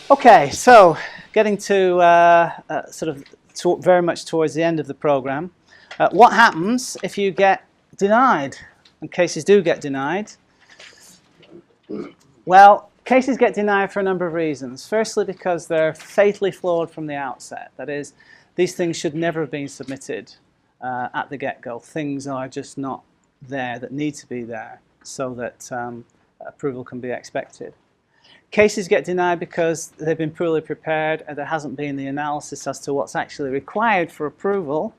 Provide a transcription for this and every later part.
Okay, so getting to very much towards the end of the program. What happens if you get denied, and cases do get denied? Well, cases get denied for a number of reasons. Firstly, because they're fatally flawed from the outset. That is, these things should never have been submitted at the get-go. Things are just not there that need to be there so that approval can be expected. Cases get denied because they've been poorly prepared and there hasn't been the analysis as to what's actually required for approval,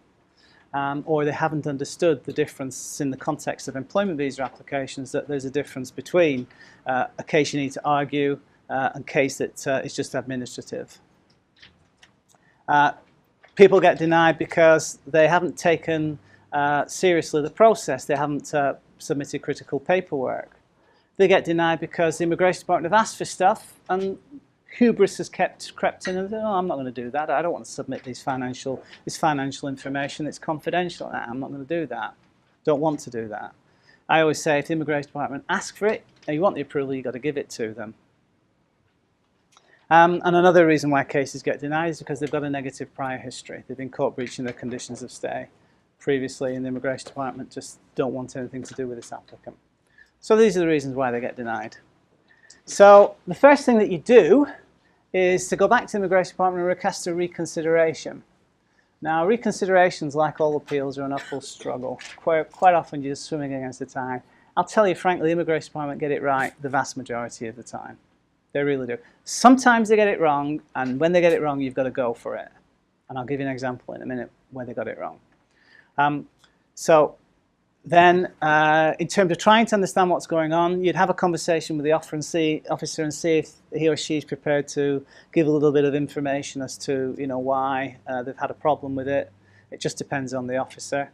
or they haven't understood the difference in the context of employment visa applications, that there's a difference between a case you need to argue and a case that is just administrative. People get denied because they haven't taken seriously the process. They haven't submitted critical paperwork. They get denied because the Immigration Department have asked for stuff and hubris has crept in and said, oh, I'm not going to do that. I don't want to submit this financial information. It's confidential. I'm not going to do that. Don't want to do that. I always say if the Immigration Department ask for it and you want the approval, you've got to give it to them. And another reason why cases get denied is because they've got a negative prior history. They've been caught breaching their conditions of stay previously, and the Immigration Department just don't want anything to do with this applicant. So these are the reasons why they get denied. So the first thing that you do is to go back to the Immigration Department and request a reconsideration. Now, reconsiderations, like all appeals, are an uphill struggle. Quite often you're just swimming against the tide. I'll tell you frankly, the Immigration Department get it right the vast majority of the time. They really do. Sometimes they get it wrong, and when they get it wrong, you've got to go for it. And I'll give you an example in a minute where they got it wrong. Then, in terms of trying to understand what's going on, you'd have a conversation with the officer and see if he or she is prepared to give a little bit of information as to, why they've had a problem with it. It just depends on the officer.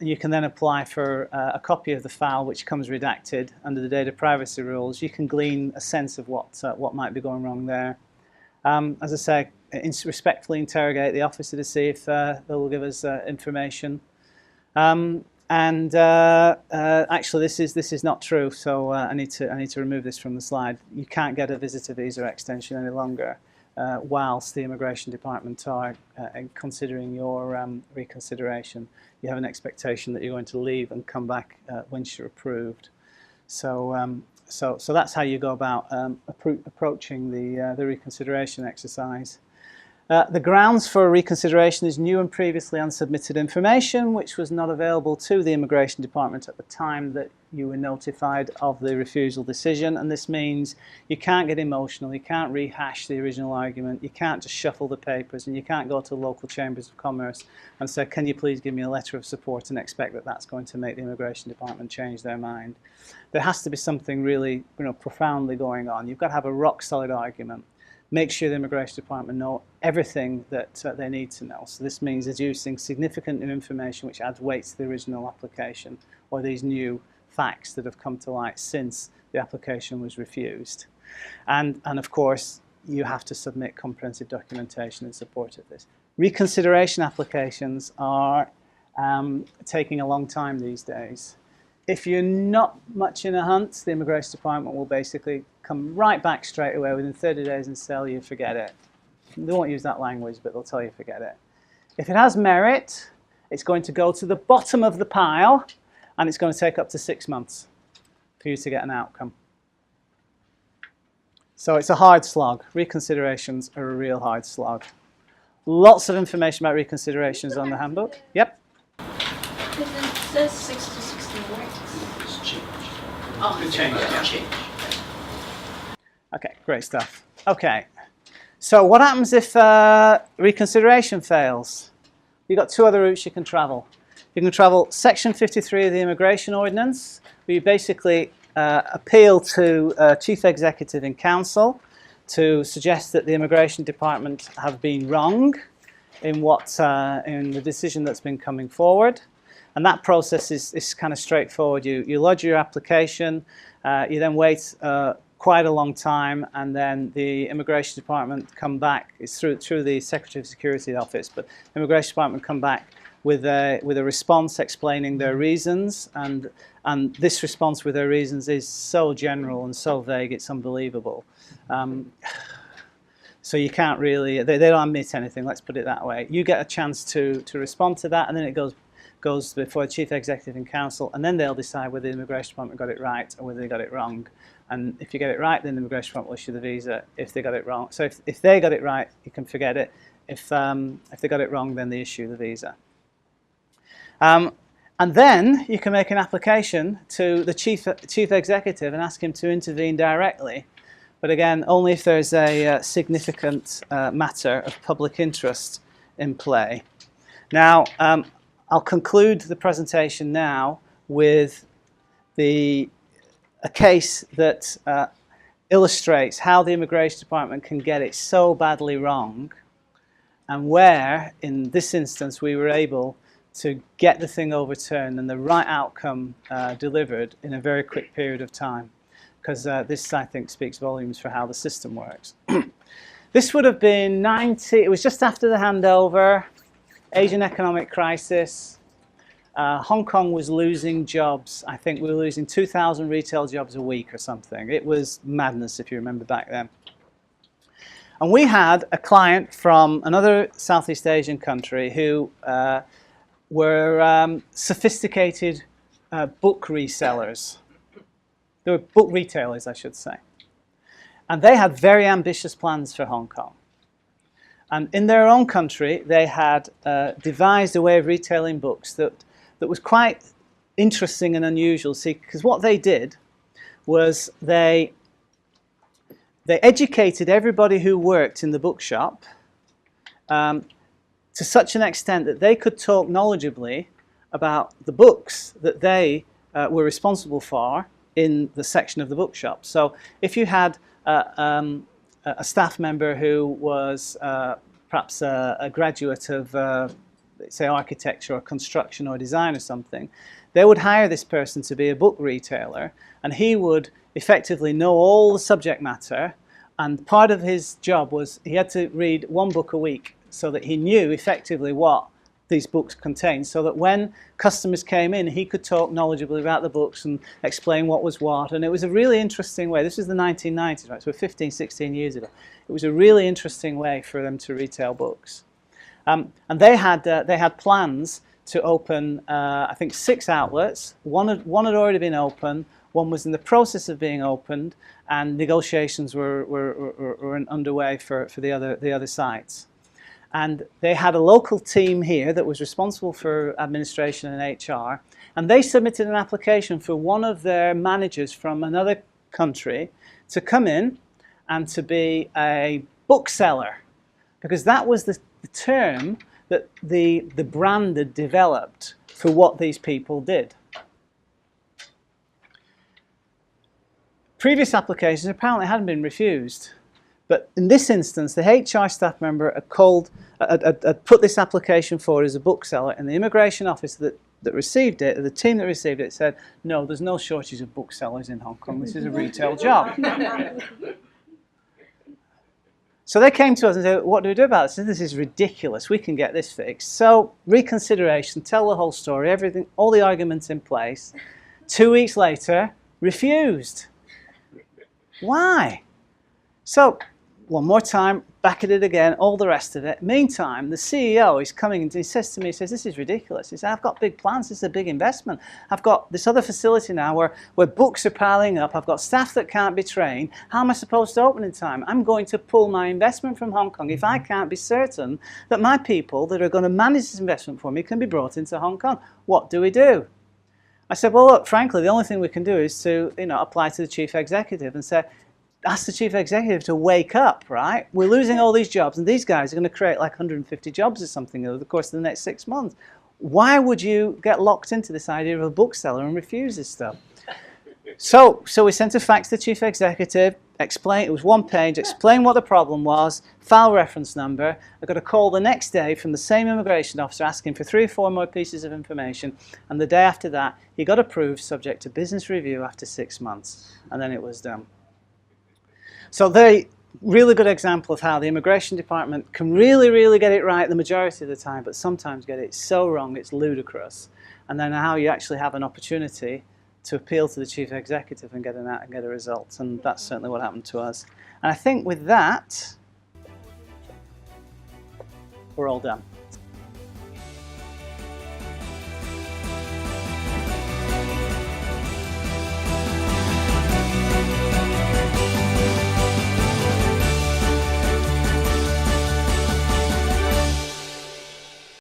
You can then apply for a copy of the file, which comes redacted under the data privacy rules. You can glean a sense of what might be going wrong there. As I say, respectfully interrogate the officer to see if they will give us information. Actually, this is not true. So I need to remove this from the slide. You can't get a visitor visa extension any longer whilst the Immigration Department are considering your reconsideration. You have an expectation that you're going to leave and come back once you're approved. So that's how you go about approaching the reconsideration exercise. The grounds for reconsideration is new and previously unsubmitted information which was not available to the Immigration Department at the time that you were notified of the refusal decision, and this means you can't get emotional, you can't rehash the original argument, you can't just shuffle the papers, and you can't go to local chambers of commerce and say, can you please give me a letter of support, and expect that that's going to make the Immigration Department change their mind. There has to be something really profoundly going on. You've got to have a rock solid argument. Make sure the Immigration Department know everything that they need to know. So this means deducing significant new information which adds weight to the original application, or these new facts that have come to light since the application was refused. And of course, you have to submit comprehensive documentation in support of this. Reconsideration applications are taking a long time these days. If you're not much in a hunt, the Immigration Department will basically come right back straight away within 30 days and tell you forget it. They won't use that language, but they'll tell you forget it. If it has merit, it's going to go to the bottom of the pile, and it's going to take up to 6 months for you to get an outcome. So it's a hard slog. Reconsiderations are a real hard slog. Lots of information about reconsiderations on the handbook. Yep. Because it says 6 to 16 weeks. It's changed. Oh, Good change. yeah. Change. Okay, great stuff. Okay, so what happens if reconsideration fails? You've got two other routes you can travel. You can travel Section 53 of the Immigration Ordinance, where you basically appeal to Chief Executive in Council to suggest that the Immigration Department have been wrong in the decision that's been coming forward. And that process is kind of straightforward. You lodge your application, you then wait quite a long time, and then the Immigration Department come back. It's through the Secretary of Security Office, but the Immigration Department come back with a response explaining their reasons, and this response with their reasons is so general and so vague it's unbelievable. So you can't really, they don't admit anything, let's put it that way. You get a chance to respond to that, and then it goes before the Chief Executive and Council, and then they'll decide whether the Immigration Department got it right or whether they got it wrong. And if you get it right, then the Immigration Department will issue the visa. If they got it wrong, so if they got it right, you can forget it. If they got it wrong, then they issue the visa. And then you can make an application to the Chief Executive and ask him to intervene directly. But again, only if there's a significant matter of public interest in play. Now, I'll conclude the presentation now with a case that illustrates how the Immigration Department can get it so badly wrong, and where, in this instance, we were able to get the thing overturned and the right outcome delivered in a very quick period of time. Because this, I think, speaks volumes for how the system works. This would have been it was just after the handover, Asian economic crisis. Hong Kong was losing jobs. I think we were losing 2,000 retail jobs a week or something. It was madness, if you remember back then. And we had a client from another Southeast Asian country who were sophisticated book resellers. They were book retailers, I should say. And they had very ambitious plans for Hong Kong. And in their own country, they had devised a way of retailing books that was quite interesting and unusual. See, because what they did was they educated everybody who worked in the bookshop to such an extent that they could talk knowledgeably about the books that they were responsible for in the section of the bookshop. So if you had a staff member who was perhaps a graduate of, say, architecture or construction or design or something, they would hire this person to be a book retailer, and he would effectively know all the subject matter, and part of his job was he had to read one book a week so that he knew effectively what these books contained, so that when customers came in, he could talk knowledgeably about the books and explain what was what. And it was a really interesting way. This was the 1990s, right? So 15, 16 years ago. It was a really interesting way for them to retail books. And they had plans to open, I think, 6 outlets. One had already been open. One was in the process of being opened, and negotiations were underway for the other sites. And they had a local team here that was responsible for administration and HR, and they submitted an application for one of their managers from another country to come in and to be a bookseller, because that was the term that the brand had developed for what these people did. Previous applications apparently hadn't been refused. But in this instance, the HR staff member had put this application forward as a bookseller, and the immigration office that received it, the team that received it, said, no, there's no shortage of booksellers in Hong Kong. This is a retail job. So they came to us and said, what do we do about this? This is ridiculous. We can get this fixed. So reconsideration, tell the whole story, everything, all the arguments in place. 2 weeks later, refused. Why? So one more time, back at it again, all the rest of it. Meantime, the CEO is coming and he says to me, he says, this is ridiculous. He said, I've got big plans, this is a big investment. I've got this other facility now where books are piling up, I've got staff that can't be trained. How am I supposed to open in time? I'm going to pull my investment from Hong Kong if I can't be certain that my people that are going to manage this investment for me can be brought into Hong Kong. What do we do? I said, well, look, frankly, the only thing we can do is to apply to the Chief Executive and say, ask the Chief Executive to wake up, right? We're losing all these jobs, and these guys are going to create like 150 jobs or something over the course of the next 6 months. Why would you get locked into this idea of a bookseller and refuse this stuff? So we sent a fax to the Chief Executive, it was 1 page, explain what the problem was, file reference number. I got a call the next day from the same immigration officer asking for 3 or 4 more pieces of information, and the day after that, he got approved subject to business review after 6 months, and then it was done. So they really good example of how the Immigration Department can really get it right the majority of the time, but sometimes get it so wrong it's ludicrous. And then how you actually have an opportunity to appeal to the Chief Executive and get a result. And that's certainly what happened to us. And I think with that, we're all done.